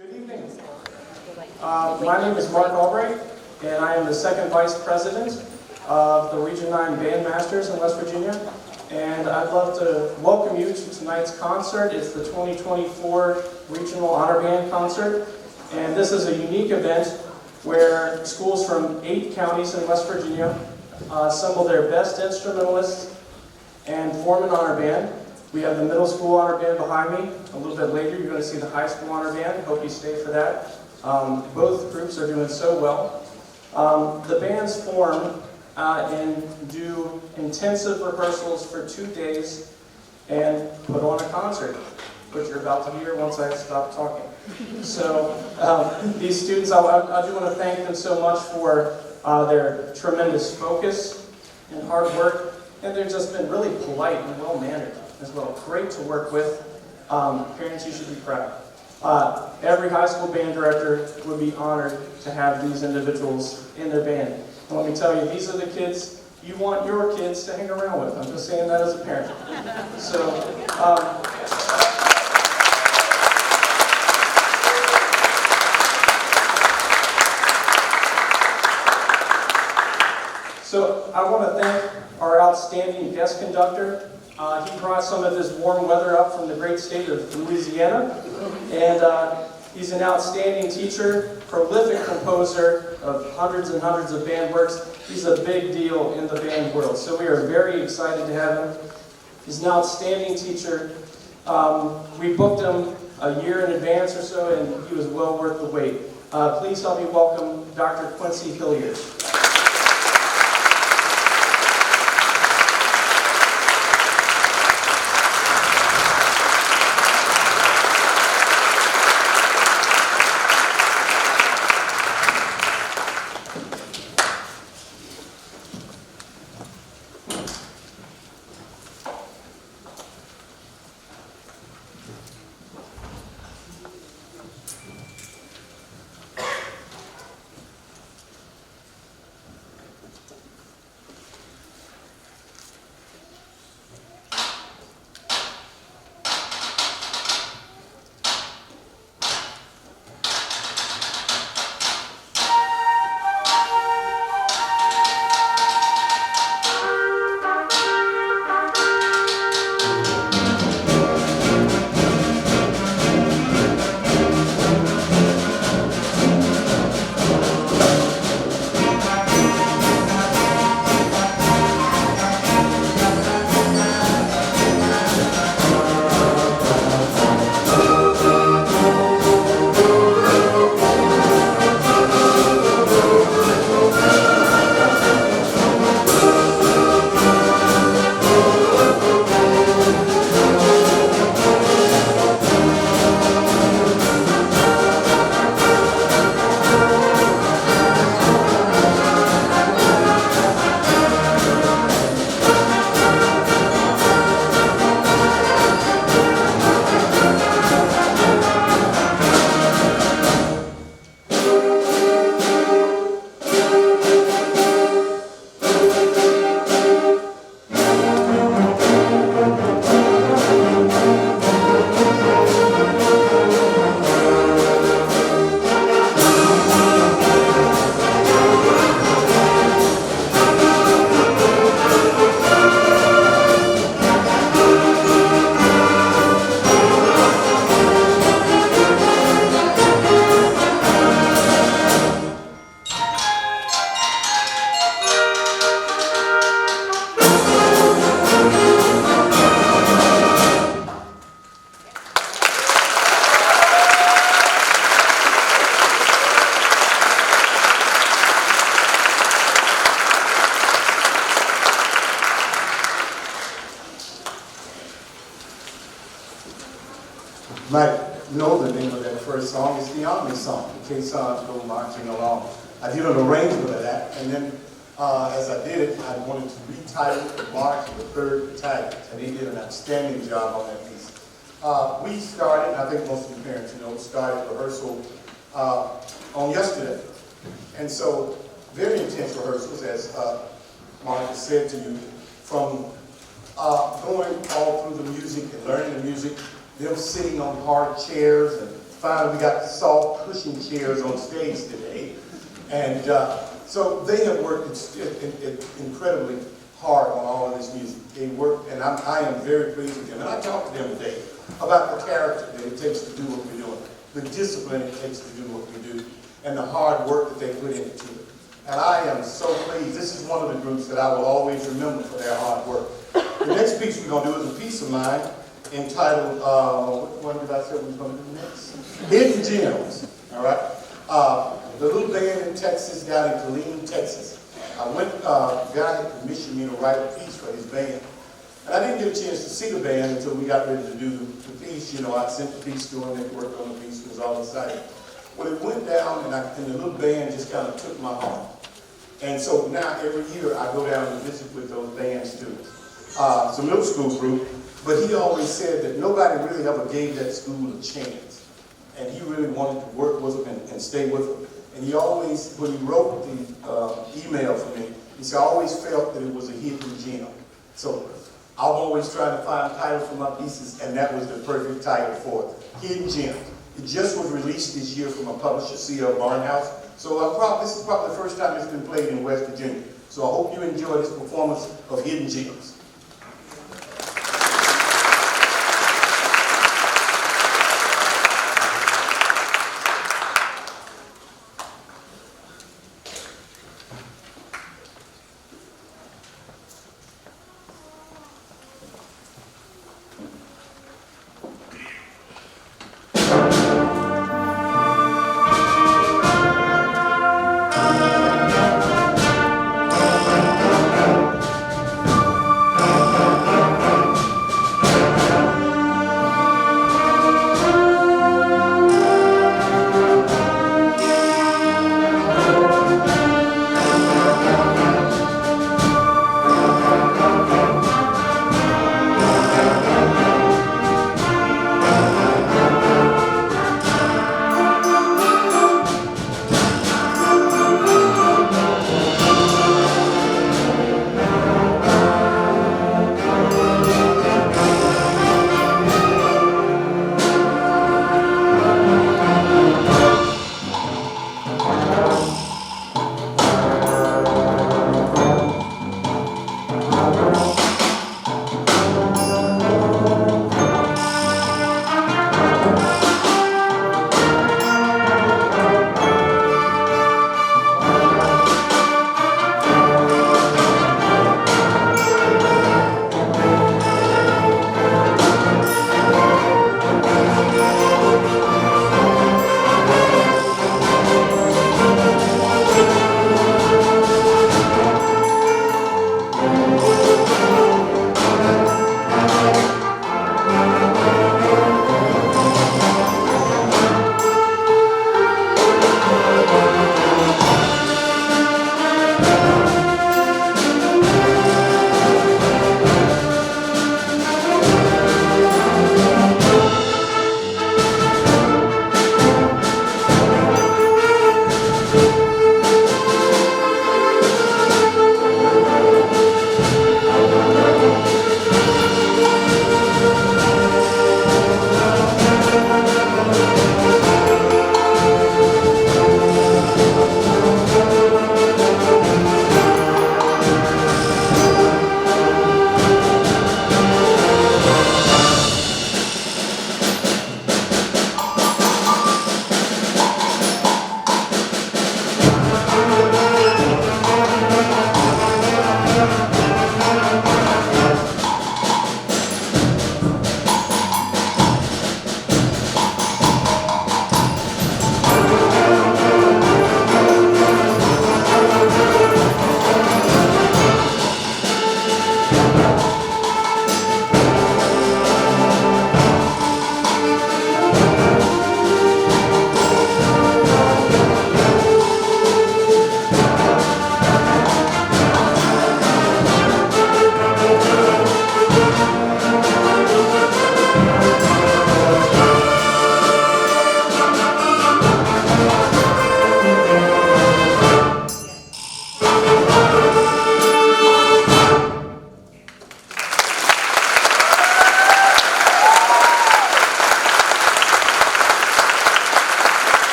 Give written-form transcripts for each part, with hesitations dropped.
Good evening. My name is Mark Albright, and I am the second vice president of the Region 9 Bandmasters in West Virginia. And I'd love to welcome you to tonight's concert. It's the 2024 Regional Honor Band Concert. And this is a unique event where schools from 8 counties in West Virginia assemble their best instrumentalists and form an honor band. We have the middle school honor band behind me. A little bit later, you're going to see the high school honor band. Hope you stay for that. Both groups are doing so well. The bands form and do intensive rehearsals for 2 days and put on a concert, which you're about to hear once I stop talking. So these students, I do want to thank them so much for their tremendous focus and hard work, and they've just been really polite and well-mannered as well. Great to work with. Parents, you should be proud. Every high school band director would be honored to have these individuals in their band. And let me tell you, these are the kids you want your kids to hang around with. I'm just saying that as a parent. So I want to thank our outstanding guest conductor. He brought some of this warm weather up from the great state of Louisiana. And he's an outstanding teacher, prolific composer of hundreds and hundreds of band works. He's a big deal in the band world. So we are very excited to have him. He's an outstanding teacher. We booked him a year in advance or so, and he was well worth the wait. Please help me welcome Dr. Quincy Hilliard. You might know the name of that first song. It's the Army song, in case go marching along. I did an arrangement of that, and then as I did it, I wanted to retitle the March of the 3rd Battalion, and they did an outstanding job on that piece. We started, I think most of the parents started rehearsal on yesterday. And so, very intense rehearsals, as Mark has said to you, from going all through the music and learning the music, them sitting on hard chairs and finally we got soft cushion chairs on stage today. And so they have worked incredibly hard on all of this music. They worked, and I am very pleased with them. And I talked to them today about the character that it takes to do what we're doing, the discipline it takes to do what we do, and the hard work that they put into it. And I am so pleased. This is one of the groups that I will always remember for their hard work. The next piece we're going to do is a piece of mine entitled, what did I say we were going to do next? Hidden Gems, all right? The little band in Texas, down in Killeen, Texas. I went, guy had commissioned me to write a piece for his band. And I didn't get a chance to see the band until we got ready to do the piece. You know, I sent the piece to him, they worked on the piece, it was all exciting. Well, it went down, and the little band just kind of took my heart. And so now, every year, I go down and visit with those band students. It's a middle school group, but he always said that nobody really ever gave that school a chance. And he really wanted to work with them and stay with them. And he always, when he wrote the email for me, he said, I always felt that it was a hidden gem. So I'm always trying to find titles for my pieces, and that was the perfect title for it, Hidden Gem. It just was released this year from a publisher, C.L. Barnhouse. So this is probably the first time it's been played in West Virginia. So I hope you enjoy this performance of Hidden Gems.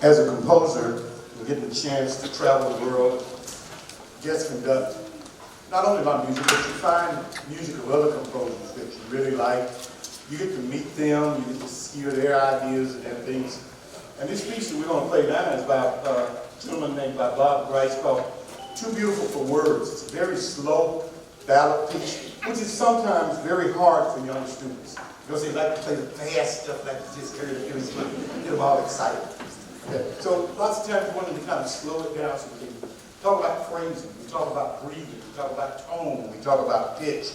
as a composer, and getting the chance to travel the world, guest conduct, not only my music, but you find music of other composers that you really like. You get to meet them, you get to hear their ideas and their things. And this piece that we're going to play now is by a gentleman named Bob Bryce called Too Beautiful for Words. It's a very slow ballad piece, which is sometimes very hard for young students. Because they like to play the fast stuff, like to just get them all excited. Okay. So lots of times we want them to kind of slow it down so we can talk about phrasing, we talk about breathing, we talk about tone, we talk about pitch.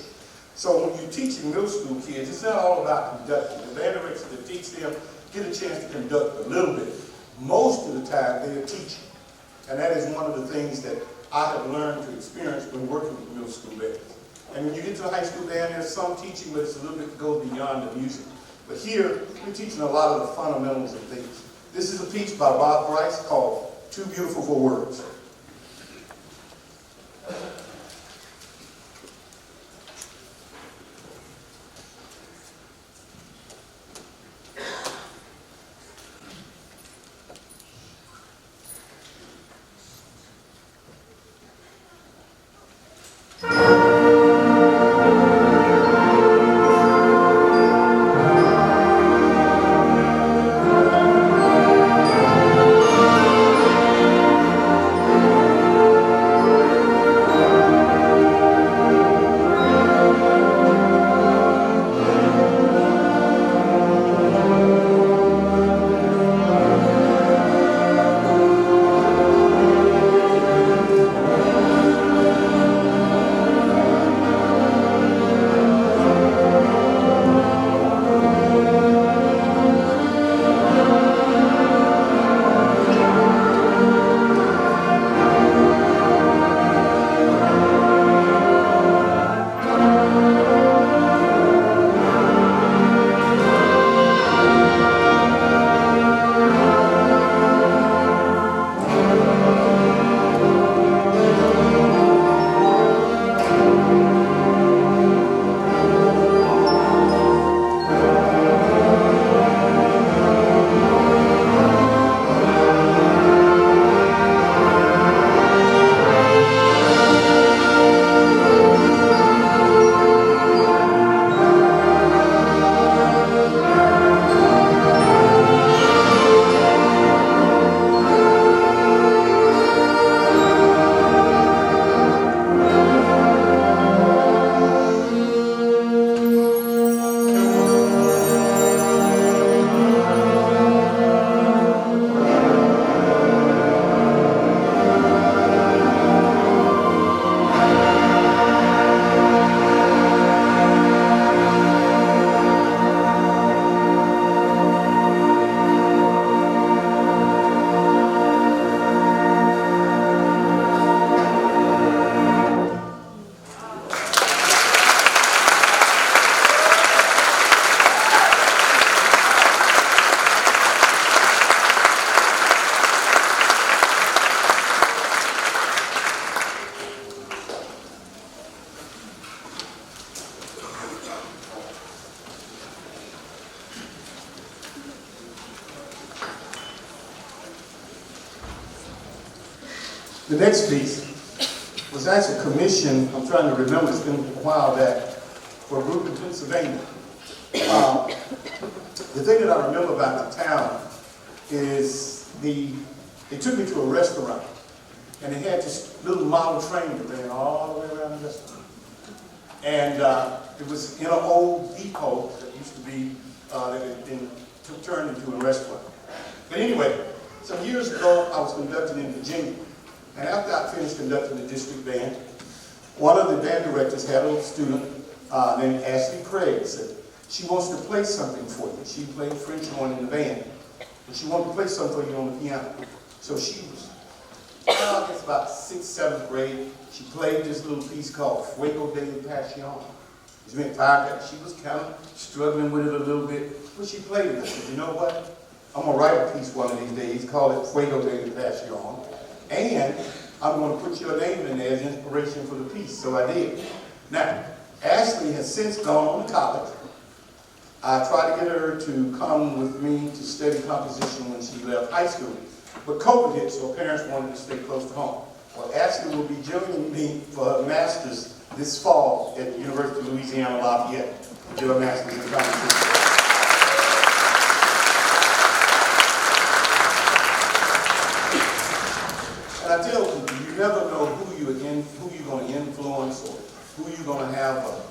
So when you're teaching middle school kids, it's not all about conducting. The band directors that teach them get a chance to conduct a little bit. Most of the time they are teaching. And that is one of the things that I have learned to experience when working with middle school bands. And when you get to a high school band, there's some teaching, but it's a little bit goes beyond the music. But here, we're teaching a lot of the fundamentals of things. This is a piece by Bob Bryce called Too Beautiful for Words. The next piece was actually commissioned, I'm trying to remember, it's been a while back, for a group in Pennsylvania. The thing that I remember about the town is they took me to a restaurant, and they had this little model train that ran all the way around the restaurant. And it was in an old depot that used to be, that had been turned into a restaurant. But anyway, some years ago, I was conducting in Virginia. And after I finished conducting the district band, one of the band directors had a student named Ashley Craig said, she wants to play something for you. She played French horn in the band, and she wanted to play something for you on the piano. So she was, I guess about 6th, 7th grade. She played this little piece called Fuego de Pasión. She meant tired. She was kind of struggling with it a little bit, but she played it. I said, you know what? I'm going to write a piece one of these days, call it Fuego de Pasión. And I'm going to put your name in there as inspiration for the piece. So I did. Now, Ashley has since gone on to college. I tried to get her to come with me to study composition when she left high school. But COVID hit, so parents wanted to stay close to home. Well, Ashley will be joining me for her master's this fall at the University of Louisiana Lafayette to do her master's in composition. And I tell people, you never know who you're going to influence or who you're going to have a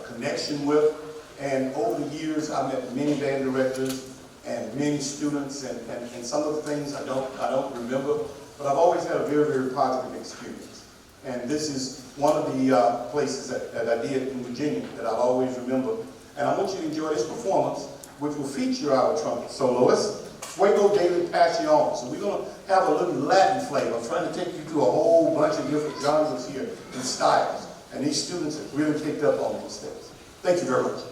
connection with. And over the years, I've met many band directors and many students, and some of the things I don't remember, but I've always had a very, very positive experience. And this is one of the places that I did in Virginia that I'll always remember. And I want you to enjoy this performance, which will feature our trumpet soloist, Fuego de Passion. So we're going to have a little Latin flavor. I'm trying to take you through a whole bunch of different genres here and styles. And these students have really picked up on these things. Thank you very much.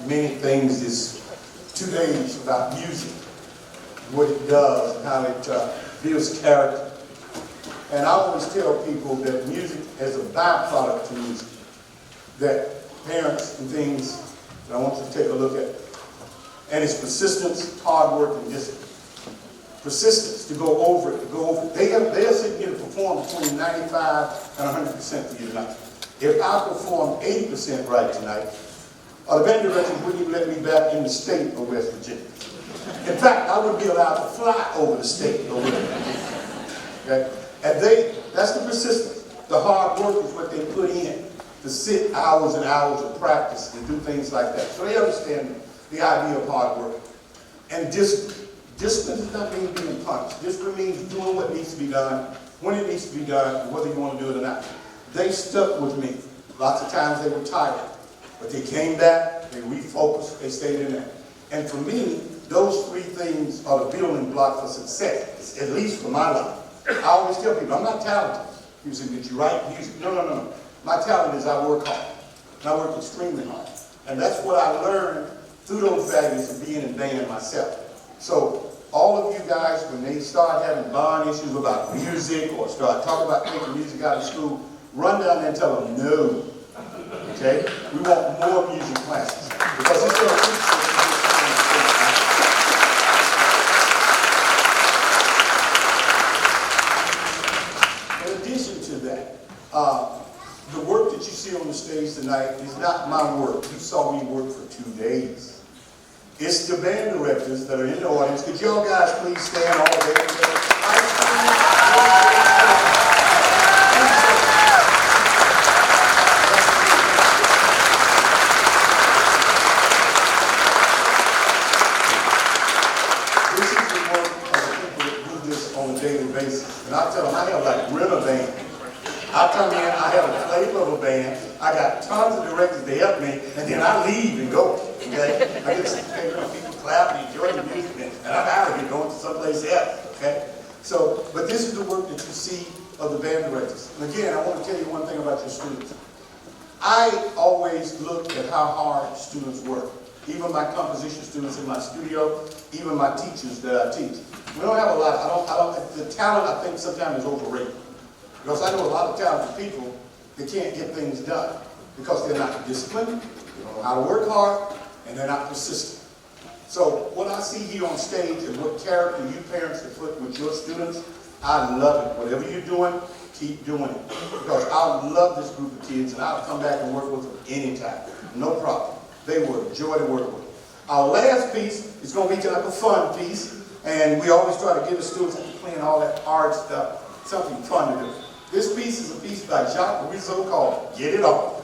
many things this 2 days about music, what it does, and how it builds character. And I always tell people that music is a byproduct to music, that parents and things that I want you to take a look at. And it's persistence, hard work, and discipline. Persistence, to go over it, to go over it. They'll sit here and perform between 95 and 100% for you tonight. If I perform 80% right tonight, the band directors wouldn't even let me back in the state of West Virginia. In fact, I wouldn't be allowed to fly over the state of West Virginia. Okay? And that's the persistence. The hard work is what they put in to sit hours and hours of practice and do things like that. So they understand the idea of hard work. And discipline. Discipline does not mean being punished. Discipline means doing what needs to be done, when it needs to be done, and whether you want to do it or not. They stuck with me. Lots of times they were tired, but they came back, they refocused, they stayed in there. And for me, those 3 things are the building block for success, at least for my life. I always tell people, I'm not talented. People say, did you write music? No. My talent is I work hard, and I work extremely hard. And that's what I learned through those values of being in band myself. So all of you guys, when they start having bond issues about music or start talking about taking music out of school, run down there and tell them no. Okay? We want more music classes. Because it's going to teach you. In addition to that, the work that you see on the stage tonight is not my work. You saw me work for 2 days. It's the band directors that are in the audience. Could y'all guys please stand all day? This is the work of the people that do this on a daily basis. And I tell them, I have like rhythm band. I come in, I have a flavor of a band, I got tons of directors to help me, and then I leave and go. Okay? I get some people clap and enjoy the music, and I'm out of here going to someplace else. Okay? So, but this is the work that you see of the band directors. And again, I want to tell you one thing about your students. I always look at how hard students work. Even my composition students in my studio, even my teachers that I teach. We don't have a lot. The talent, I think, sometimes is overrated. Because I know a lot of talented people that can't get things done because they're not disciplined, they don't know how to work hard, and they're not persistent. So what I see here on stage and what character you parents have put with your students, I love it. Whatever you're doing, keep doing it. Because I love this group of kids, and I'll come back and work with them anytime. No problem. They were a joy to work with. Our last piece is going to be like a fun piece, and we always try to give the students playing all that hard stuff, something fun to do. This piece is a piece by Jacques Rizzo called Get It On.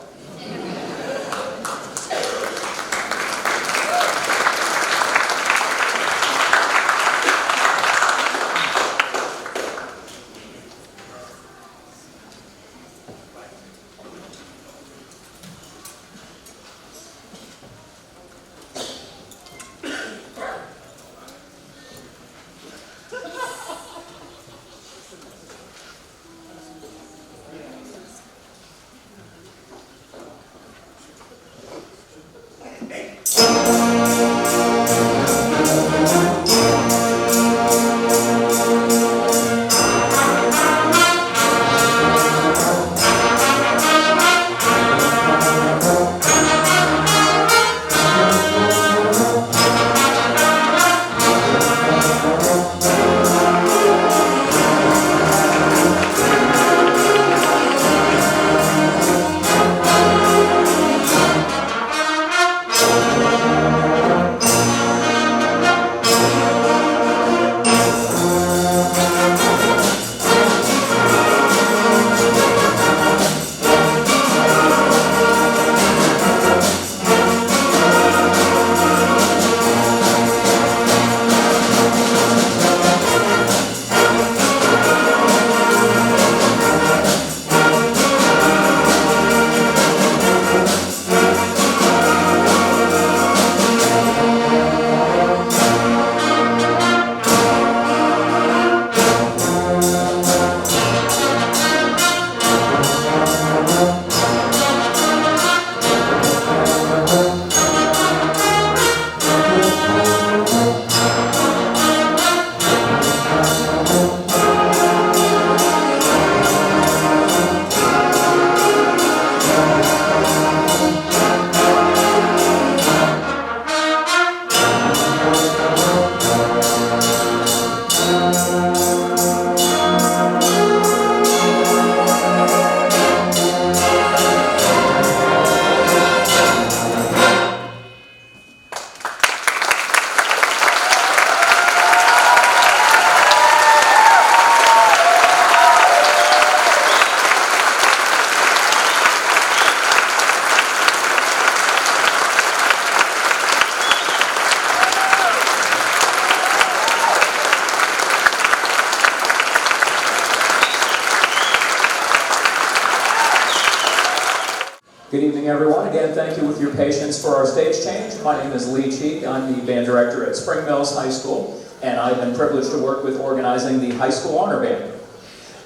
and again, thank you with your patience for our stage change. My name is Lee Cheek. I'm the band director at Spring Mills High School, and I've been privileged to work with organizing the High School Honor Band.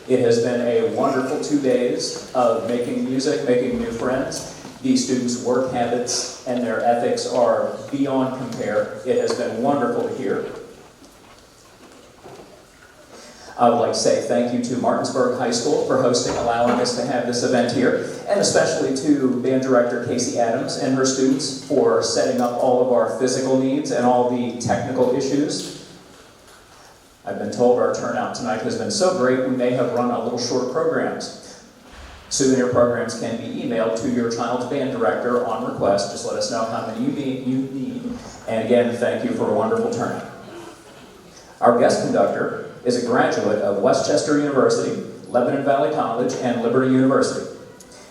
It has been a wonderful 2 days of making music, making new friends. The students' work habits and their ethics are beyond compare. It has been wonderful to hear. I would like to say thank you to Martinsburg High School for hosting, allowing us to have this event here, and especially to band director Casey Adams and her students for setting up all of our physical needs and all the technical issues. I've been told our turnout tonight has been so great we may have run a little short programs. Souvenir programs can be emailed to your child's band director on request. Just let us know how many you need. And again, thank you for a wonderful turnout. Our guest conductor is a graduate of Westchester University, Lebanon Valley College, and Liberty University.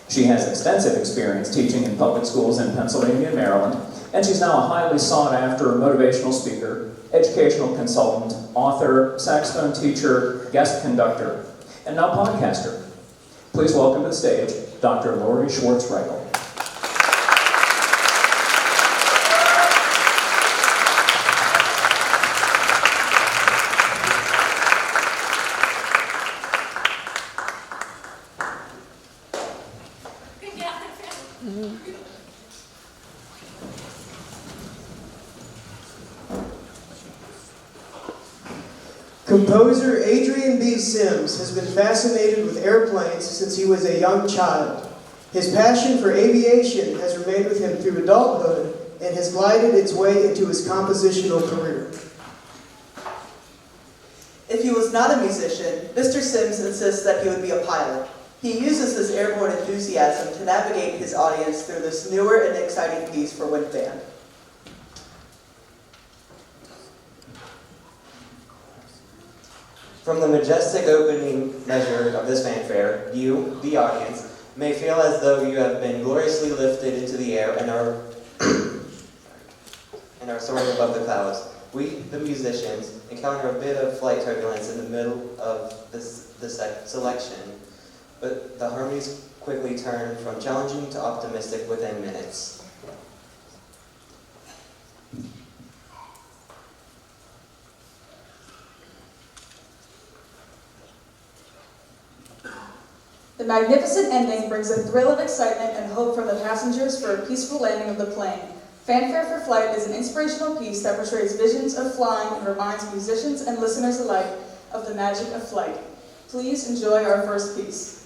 She has extensive experience teaching in public schools in Pennsylvania and Maryland, and she's now a highly sought-after motivational speaker, educational consultant, author, saxophone teacher, guest conductor, and now podcaster. Please welcome to the stage, Dr. Lori Schwartz-Reichel. Composer Adrian B. Sims has been fascinated with airplanes since he was a young child. His passion for aviation has remained with him through adulthood and has glided its way into his compositional career. If he was not a musician, Mr. Sims insists that he would be a pilot. He uses his airborne enthusiasm to navigate his audience through this newer and exciting piece for wind band. From the majestic opening measure of this fanfare, you, the audience, may feel as though you have been gloriously lifted into the air and are soaring above the clouds. We, the musicians, encounter a bit of flight turbulence in the middle of the selection, but the harmonies quickly turn from challenging to optimistic within minutes. The magnificent ending brings a thrill of excitement and hope for the passengers for a peaceful landing of the plane. Fanfare for Flight is an inspirational piece that portrays visions of flying and reminds musicians and listeners alike of the magic of flight. Please enjoy our first piece.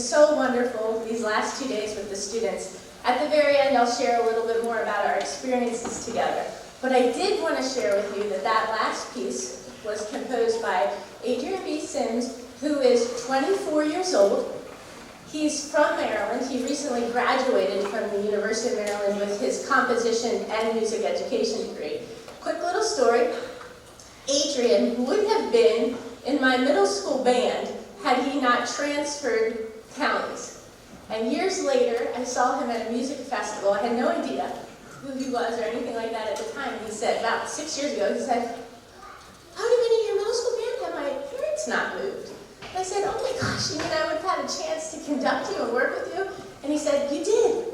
so wonderful these last 2 days with the students. At the very end, I'll share a little bit more about our experiences together. But I did want to share with you that that last piece was composed by Adrian B. Sims, who is 24 years old. He's from Maryland. He recently graduated from the University of Maryland with his composition and music education degree. Quick little story. Adrian would have been in my middle school band had he not transferred counties. And years later, I saw him at a music festival. I had no idea who he was or anything like that at the time. He said, about 6 years ago, he said, "How have you been in your middle school band? Have my parents not moved?" And I said, "Oh my gosh, you mean I would have had a chance to conduct you and work with you?" And he said, "You did."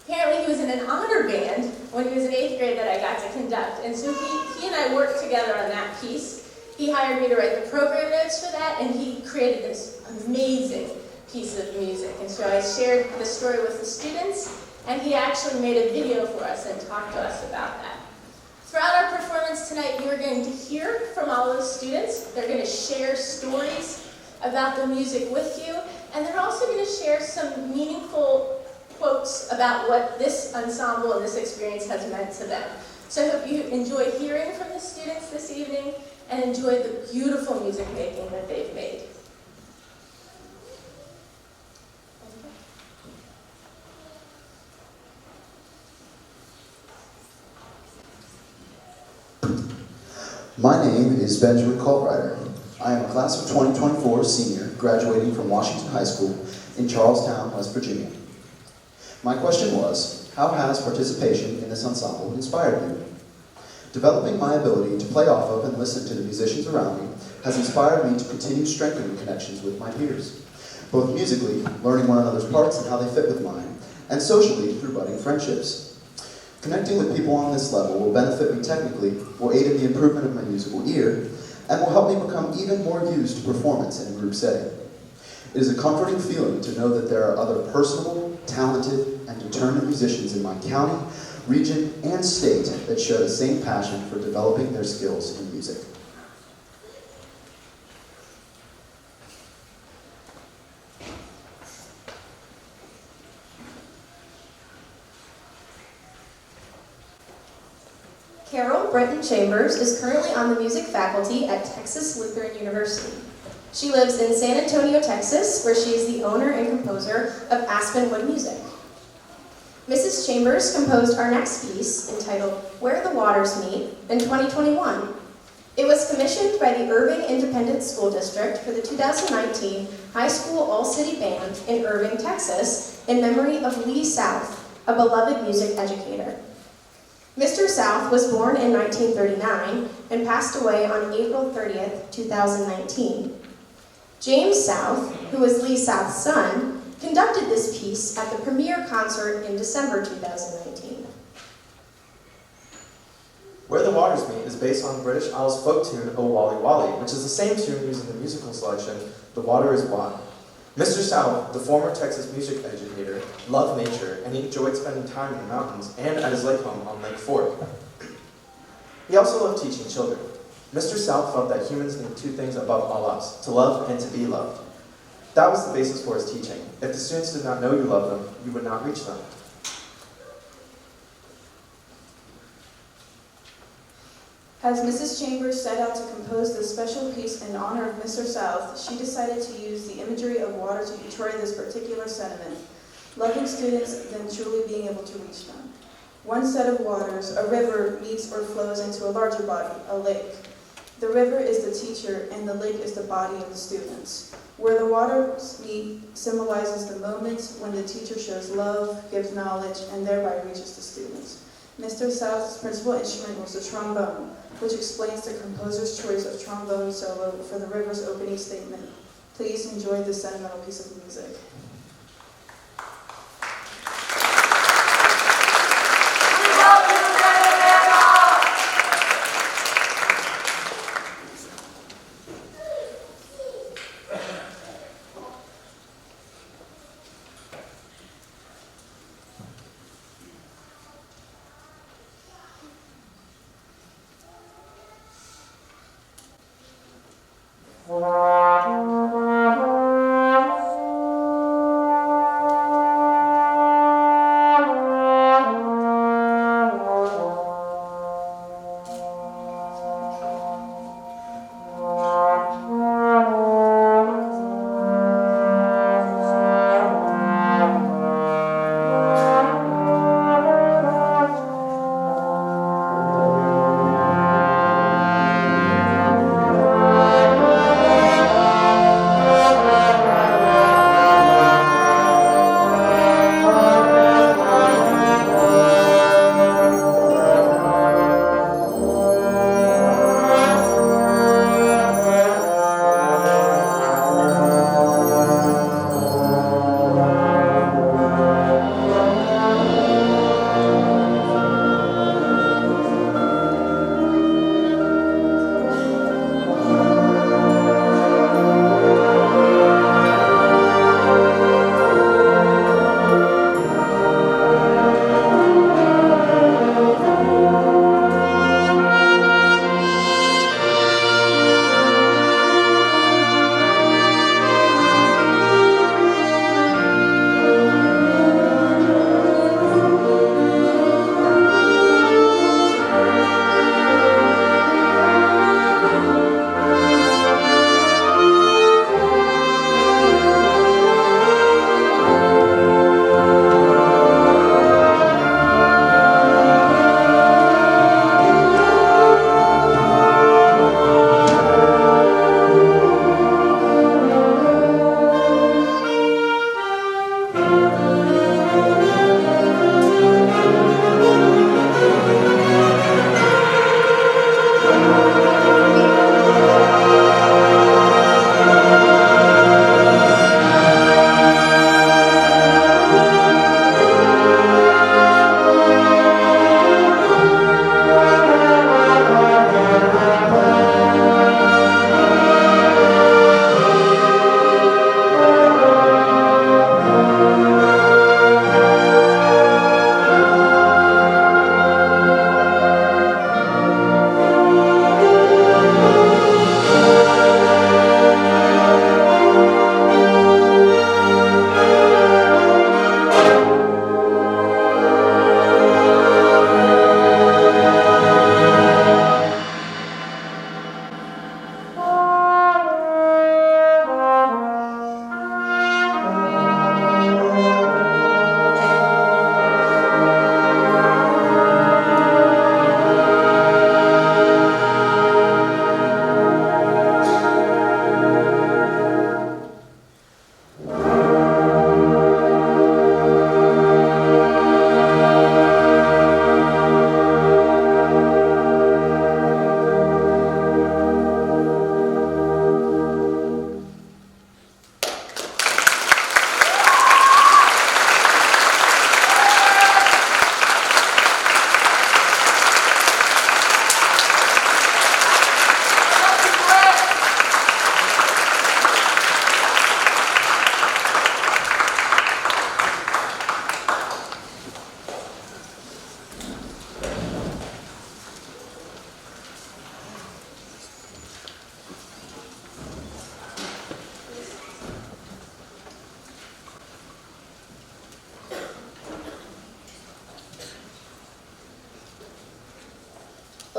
Apparently he was in an honor band when he was in 8th grade that I got to conduct. And so he and I worked together on that piece. He hired me to write the program notes for that, and he created this amazing piece of music. And so I shared the story with the students, and he actually made a video for us and talked to us about that. Throughout our performance tonight, you are going to hear from all of the students. They're going to share stories about the music with you, and they're also going to share some meaningful quotes about what this ensemble and this experience has meant to them. So I hope you enjoy hearing from the students this evening and enjoy the beautiful music making that they've made. My name is Benjamin Colbrider. I am a class of 2024 senior graduating from Washington High School in Charlestown, West Virginia. My question was, how has participation in this ensemble inspired you? Developing my ability to play off of and listen to the musicians around me has inspired me to continue strengthening connections with my peers, both musically, learning one another's parts and how they fit with mine, and socially through budding friendships. Connecting with people on this level will benefit me technically, will aid in the improvement of my musical ear, and will help me become even more used to performance in a group setting. It is a comforting feeling to know that there are other personable, talented, and determined musicians in my county, region, and state that share the same passion for developing their skills in music. Carol Britton Chambers is currently on the music faculty at Texas Lutheran University. She lives in San Antonio, Texas, where she is the owner and composer of Aspenwood Music. Mrs. Chambers composed our next piece, entitled Where the Waters Meet, in 2021. It was commissioned by the Irving Independent School District for the 2019 High School All-City Band in Irving, Texas, in memory of Lee South, a beloved music educator. Mr. South was born in 1939 and passed away on April 30th, 2019. James South, who was Lee South's son, conducted this piece at the premiere concert in December 2019. Where the Waters Meet is based on British Isles folk tune O Wally Wally, which is the same tune used in the musical selection The Water is Wide. Mr. South, the former Texas music educator, loved nature, and he enjoyed spending time in the mountains and at his lake home on Lake Fork. He also loved teaching children. Mr. South felt that humans need two things above all else, to love and to be loved. That was the basis for his teaching. If the students did not know you loved them, you would not reach them. As Mrs. Chambers set out to compose this special piece in honor of Mr. South, she decided to use the imagery of water to portray this particular sentiment, loving students, then truly being able to reach them. One set of waters, a river, meets or flows into a larger body, a lake. The river is the teacher, and the lake is the body of the students. Where the waters meet symbolizes the moments when the teacher shows love, gives knowledge, and thereby reaches the students. Mr. South's principal instrument was the trombone, which explains the composer's choice of trombone solo for the river's opening statement. Please enjoy this sentimental piece of music.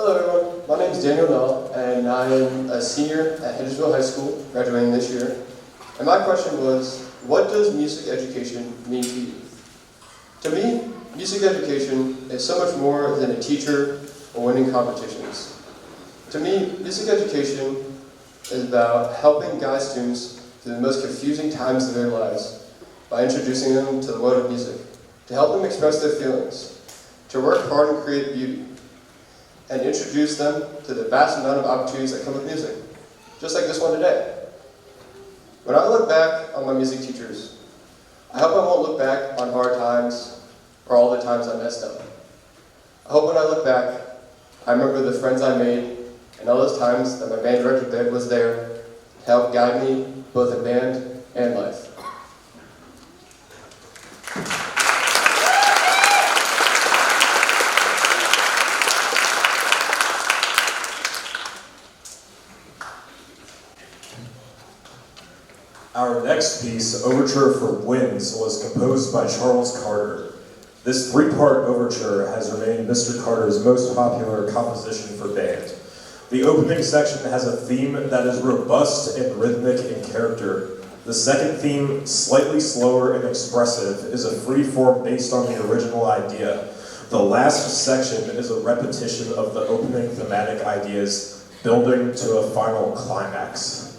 Hello everyone, my name is Daniel Null, and I am a senior at Hedgesville High School, graduating this year. And my question was, what does music education mean to you? To me, music education is so much more than a teacher or winning competitions. To me, music education is about helping guide students through the most confusing times of their lives by introducing them to the world of music, to help them express their feelings, to work hard and create beauty, and introduce them to the vast amount of opportunities that come with music, just like this one today. When I look back on my music teachers, I hope I won't look back on hard times or all the times I messed up. I hope when I look back, I remember the friends I made and all those times that my band director was there to help guide me both in band and life. Our next piece, Overture for Winds, was composed by Charles Carter. This three-part overture has remained Mr. Carter's most popular composition for band. The opening section has a theme that is robust and rhythmic in character. The second theme, slightly slower and expressive, is a free form based on the original idea. The last section is a repetition of the opening thematic ideas, building to a final climax.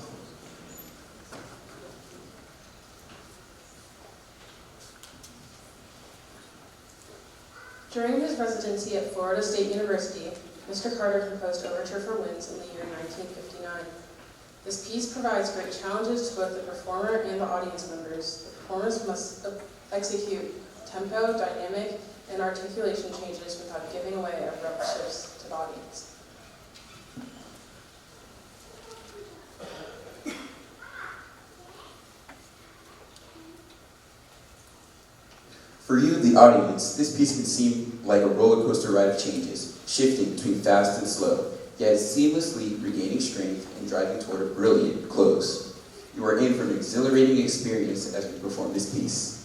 During his residency at Florida State University, Mr. Carter composed Overture for Winds in the year 1959. This piece provides great challenges to both the performer and the audience members. The performers must execute tempo, dynamic, and articulation changes without giving away abrupt shifts to the audience. For you, the audience, this piece can seem like a roller coaster ride of changes, shifting between fast and slow, yet seamlessly regaining strength and driving toward a brilliant close. You are in for an exhilarating experience as we perform this piece.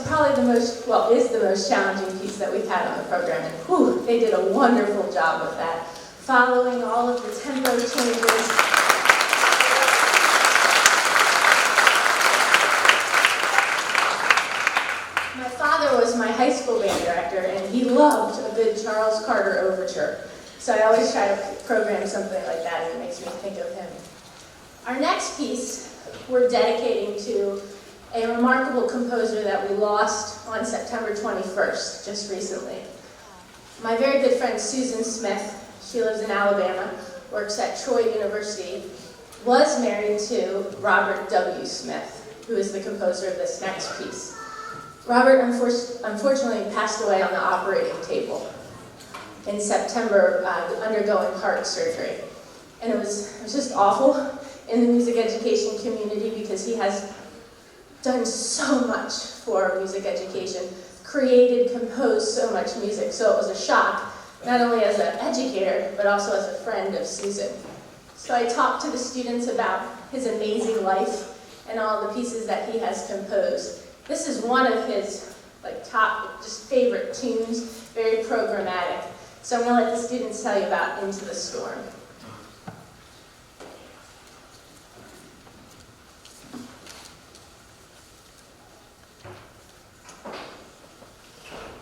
probably the most, well, is the most challenging piece that we've had on the program. And whew, they did a wonderful job with that, following all of the tempo changes. My father was my high school band director, and he loved a good Charles Carter overture. So I always try to program something like that, and it makes me think of him. Our next piece we're dedicating to a remarkable composer that we lost on September 21st, just recently. My very good friend Susan Smith, she lives in Alabama, works at Troy University, was married to Robert W. Smith, who is the composer of this next piece. Robert unfortunately passed away on the operating table in September, undergoing heart surgery. And it was just awful in the music education community because he has done so much for music education, created, composed so much music. So it was a shock, not only as an educator, but also as a friend of Susan. So I talked to the students about his amazing life and all the pieces that he has composed. This is one of his top just favorite tunes, very programmatic. So I'm going to let the students tell you about Into the Storm.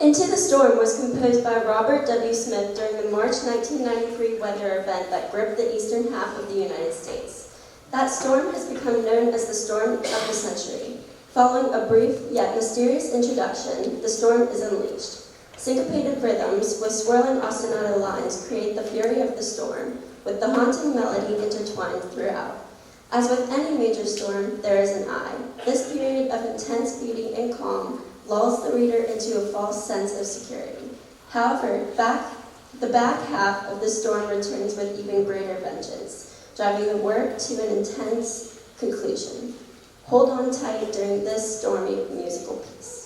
Into the Storm was composed by Robert W. Smith during the March 1993 weather event that gripped the eastern half of the United States. That storm has become known as the storm of the century. Following a brief yet mysterious introduction, the storm is unleashed. Syncopated rhythms with swirling ostinato lines create the fury of the storm, with the haunting melody intertwined throughout. As with any major storm, there is an eye. This period of intense beauty and calm lulls the reader into a false sense of security. However, the back half of the storm returns with even greater vengeance, driving the work to an intense conclusion. Hold on tight during this stormy musical piece.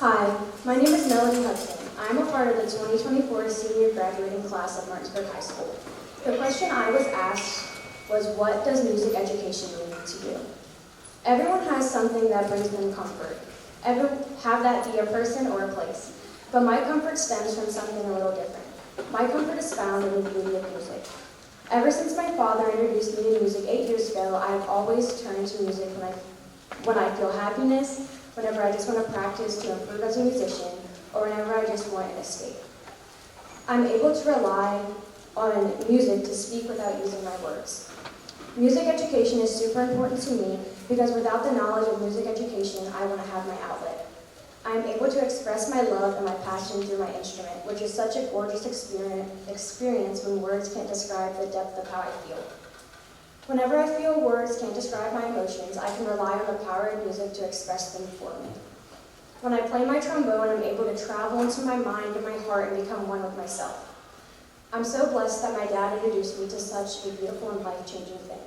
Hi, my name is Melanie Hudson. I'm a part of the 2024 senior graduating class of Martinsburg High School. The question I was asked was, what does music education mean to you? Everyone has something that brings them comfort. Have that be a person or a place. But my comfort stems from something a little different. My comfort is found in the beauty of music. Ever since my father introduced me to music 8 years ago, I've always turned to music when I feel happiness, whenever I just want to practice to improve as a musician, or whenever I just want an escape. I'm able to rely on music to speak without using my words. Music education is super important to me because without the knowledge of music education, I want to have my outlet. I am able to express my love and my passion through my instrument, which is such a gorgeous experience when words can't describe the depth of how I feel. Whenever I feel words can't describe my emotions, I can rely on the power of music to express them for me. When I play my trombone, I'm able to travel into my mind and my heart and become one with myself. I'm so blessed that my dad introduced me to such a beautiful and life-changing thing.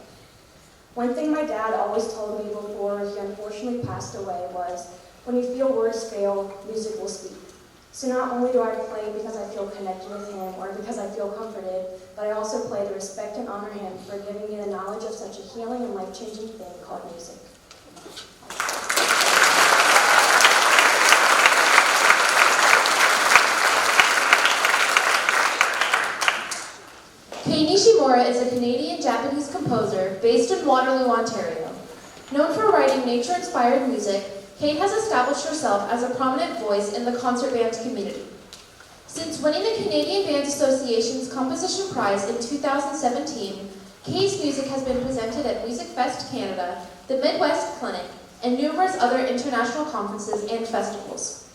One thing my dad always told me before he unfortunately passed away was, when you feel words fail, music will speak. So not only do I play because I feel connected with him or because I feel comforted, but I also play to respect and honor him for giving me the knowledge of such a healing and life-changing thing called music. Kei Nishimura is a Canadian-Japanese composer based in Waterloo, Ontario. Known for writing nature-inspired music, Kate has established herself as a prominent voice in the concert band community. Since winning the Canadian Bands Association's Composition Prize in 2017, Kate's music has been presented at Music Fest Canada, the Midwest Clinic, and numerous other international conferences and festivals.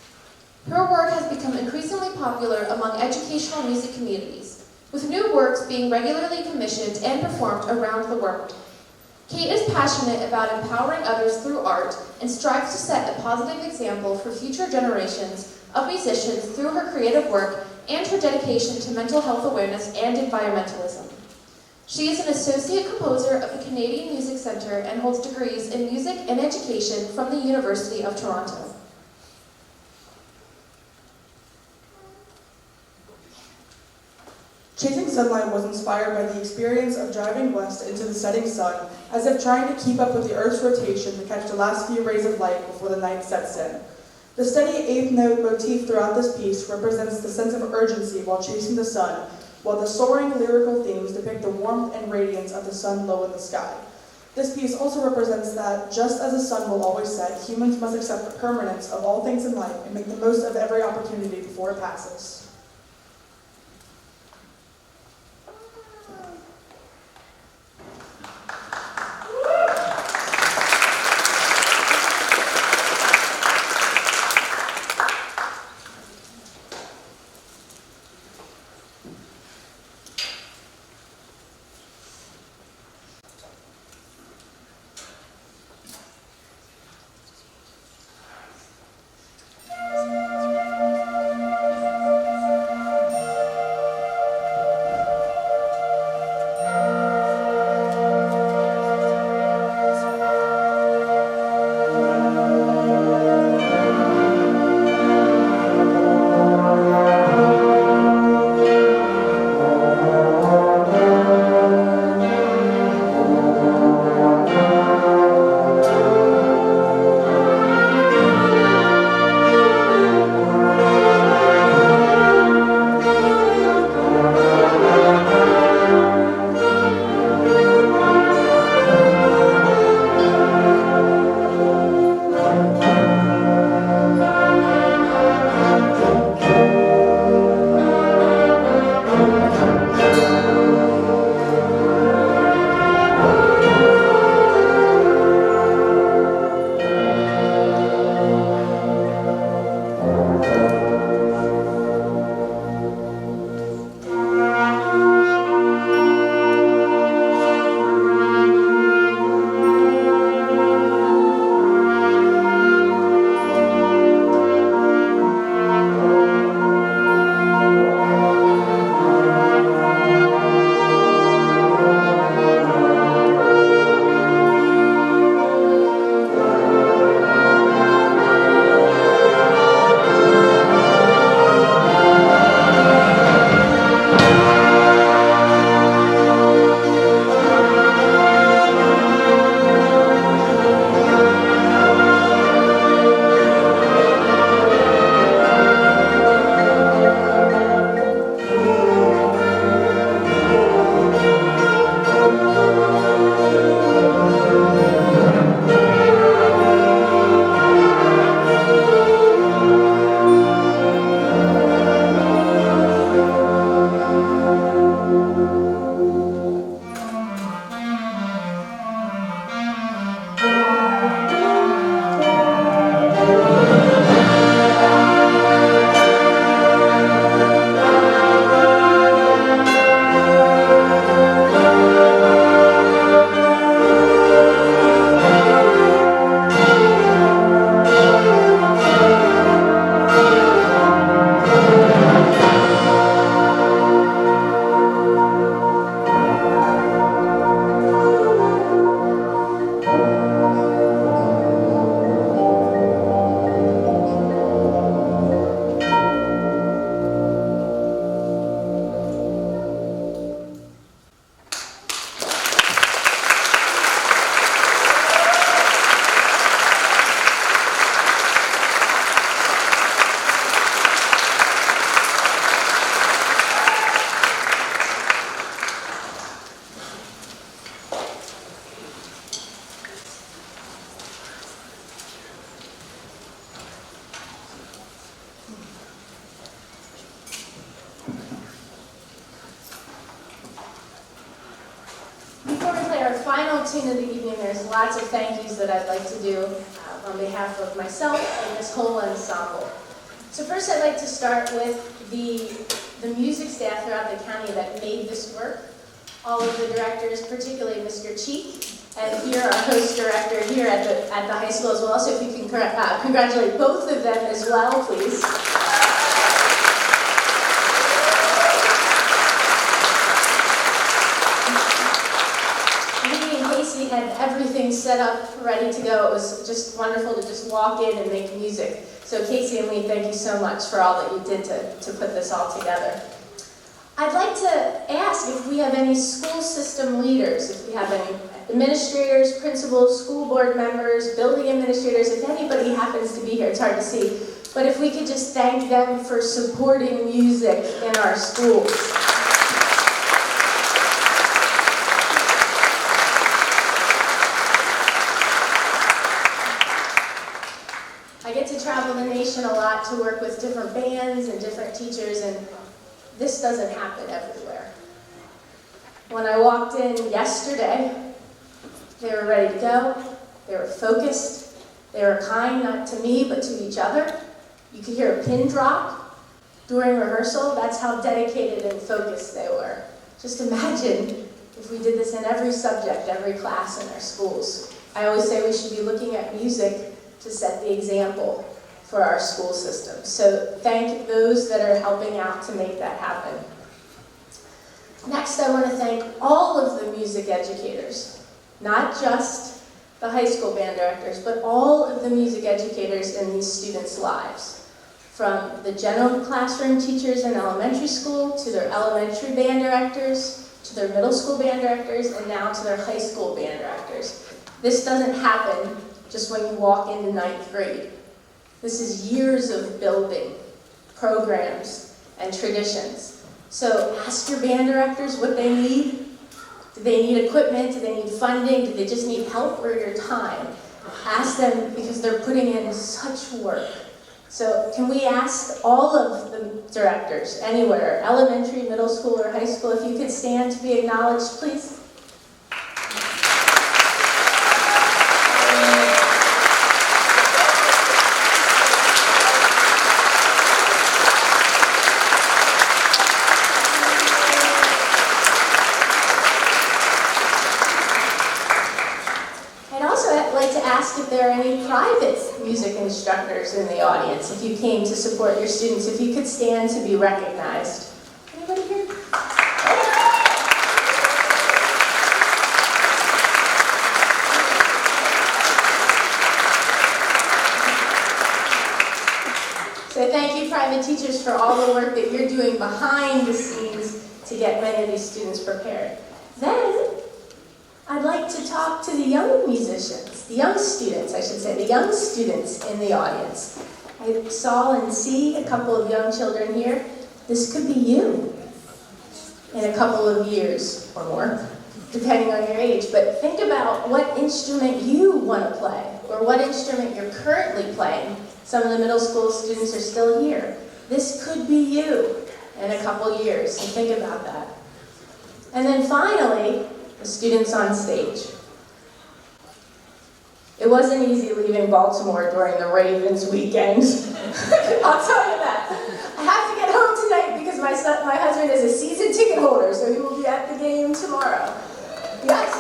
Her work has become increasingly popular among educational music communities, with new works being regularly commissioned and performed around the world. Kate is passionate about empowering others through art and strives to set a positive example for future generations of musicians through her creative work and her dedication to mental health awareness and environmentalism. She is an associate composer of the Canadian Music Centre and holds degrees in music and education from the University of Toronto. Chasing Sunlight was inspired by the experience of driving west into the setting sun, as if trying to keep up with the Earth's rotation to catch the last few rays of light before the night sets in. The steady eighth note motif throughout this piece represents the sense of urgency while chasing the sun, while the soaring lyrical themes depict the warmth and radiance of the sun low in the sky. This piece also represents that, just as the sun will always set, humans must accept the permanence of all things in life and make the most of every opportunity before it passes. tune of the evening, there's lots of thank yous that I'd like to do on behalf of myself and this whole ensemble. So first I'd like to start with the music staff throughout the county that made this work. All of the directors, particularly Mr. Cheek, and here our host director here at the high school as well. So if you can congratulate both of them as well, please. Lee and Casey had everything set up, ready to go. It was just wonderful to just walk in and make music. So Casey and Lee, thank you so much for all that you did to put this all together. I'd like to ask if we have any school system leaders, if we have any administrators, principals, school board members, building administrators, if anybody happens to be here, it's hard to see, but if we could just thank them for supporting music in our schools. I get to travel the nation a lot to work with different bands and different teachers, and this doesn't happen everywhere. When I walked in yesterday, they were ready to go, they were focused, they were kind, not to me, but to each other. You could hear a pin drop during rehearsal. That's how dedicated and focused they were. Just imagine if we did this in every subject, every class in our schools. I always say we should be looking at music to set the example for our school system. So thank those that are helping out to make that happen. Next, I want to thank all of the music educators, not just the high school band directors, but all of the music educators in these students' lives. From the general classroom teachers in elementary school, to their elementary band directors, to their middle school band directors, and now to their high school band directors. This doesn't happen just when you walk into 9th grade. This is years of building programs and traditions. So ask your band directors what they need. Do they need equipment? Do they need funding? Do they just need help or your time? Ask them, because they're putting in such work. So can we ask all of the directors anywhere, elementary, middle school, or high school, if you could stand to be acknowledged, please? If there are any private music instructors in the audience, if you came to support your students, if you could stand to be recognized. Anybody here? So thank you, private teachers, for all the work that you're doing behind the scenes to get many of these students prepared. Then, I'd like to talk to the young musicians, the young students, I should say, the young students in the audience. I saw and see a couple of young children here. This could be you in a couple of years or more, depending on your age. But think about what instrument you want to play, or what instrument you're currently playing. Some of the middle school students are still here. This could be you in a couple years, so think about that. And then finally, the students on stage. It wasn't easy leaving Baltimore during the Ravens weekend. I'll tell you that. I have to get home tonight because my husband is a season ticket holder, so he will be at the game tomorrow. Yes?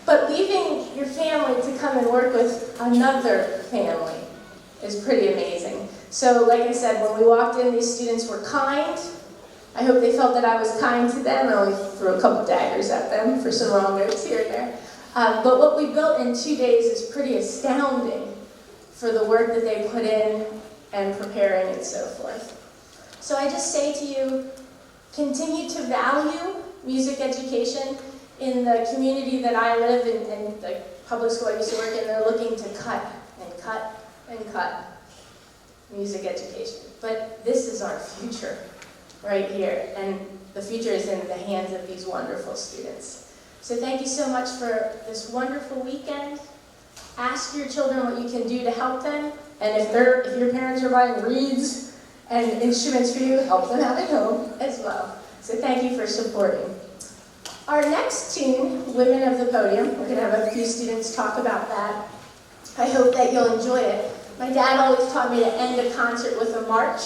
But leaving your family to come and work with another family is pretty amazing. So like I said, when we walked in, these students were kind. I hope they felt that I was kind to them. I only threw a couple daggers at them for some wrong notes here and there. But what we built in 2 days is pretty astounding for the work that they put in and preparing and so forth. So I just say to you, continue to value music education. In the community that I live in, and the public school I used to work in, they're looking to cut and cut and cut music education. But this is our future right here, and the future is in the hands of these wonderful students. So thank you so much for this wonderful weekend. Ask your children what you can do to help them, and if your parents are buying reeds and instruments for you, help them out at home as well. So thank you for supporting. Our next tune Women of the Podium. We're going to have a few students talk about that. I hope that you'll enjoy it. My dad always taught me to end a concert with a march.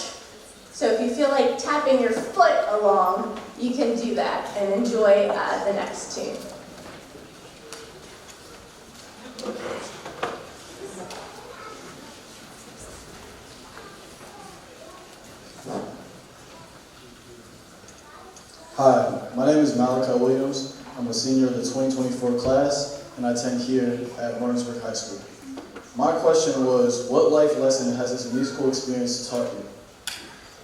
So if you feel like tapping your foot along, you can do that and enjoy the next tune. Hi, my name is Malachi Williams. I'm a senior of the 2024 class, and I attend here at Martinsburg High School. My question was, what life lesson has this musical experience taught you?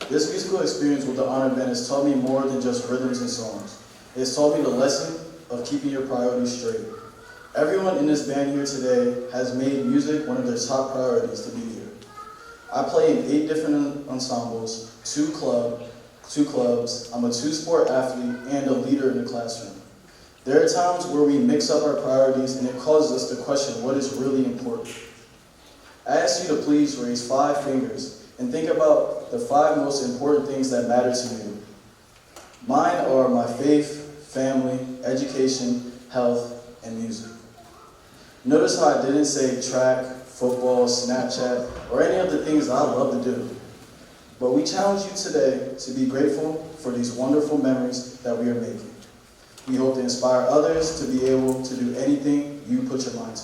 This musical experience with the honor band has taught me more than just rhythms and songs. It has taught me the lesson of keeping your priorities straight. Everyone in this band here today has made music one of their top priorities to be here. I play in 8 different ensembles, 2 clubs, I'm a 2-sport athlete, and a leader in the classroom. There are times where we mix up our priorities and it causes us to question what is really important. I ask you to please raise 5 fingers and think about the 5 most important things that matter to you. Mine are my faith, family, education, health, and music. Notice how I didn't say track, football, Snapchat, or any of the things I love to do. But we challenge you today to be grateful for these wonderful memories that we are making. We hope to inspire others to be able to do anything you put your mind to.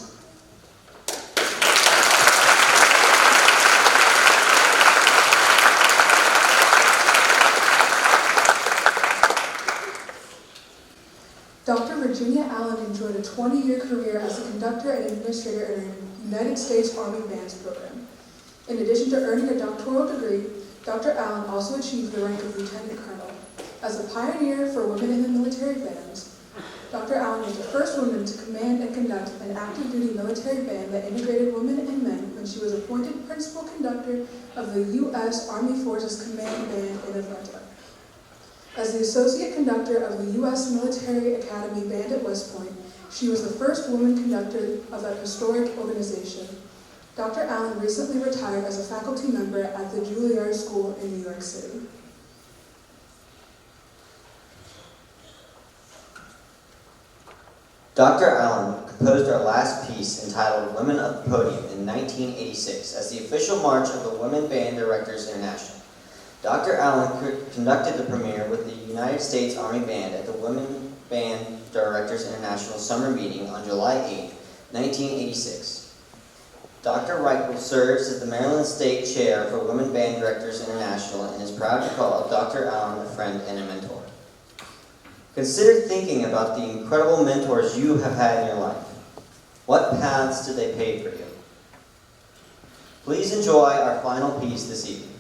Dr. Virginia Allen enjoyed a 20-year career as a conductor and administrator in the United States Army Bands program. In addition to earning a doctoral degree, Dr. Allen also achieved the rank of Lieutenant Colonel. As a pioneer for women in the military bands, Dr. Allen was the first woman to command and conduct an active-duty military band that integrated women and men when she was appointed principal conductor of the U.S. Army Forces Command Band in Atlanta. As the associate conductor of the U.S. Military Academy Band at West Point, she was the first woman conductor of that historic organization. Dr. Allen recently retired as a faculty member at the Juilliard School in New York City. Dr. Allen composed our last piece entitled Women of the Podium in 1986 as the official march of the Women Band Directors International. Dr. Allen conducted the premiere with the United States Army Band at the Women Band Directors International Summer Meeting on July 8, 1986. Dr. Reichel serves as the Maryland State Chair for Women Band Directors International and is proud to call Dr. Allen a friend and a mentor. Consider thinking about the incredible mentors you have had in your life. What paths did they pave for you? Please enjoy our final piece this evening.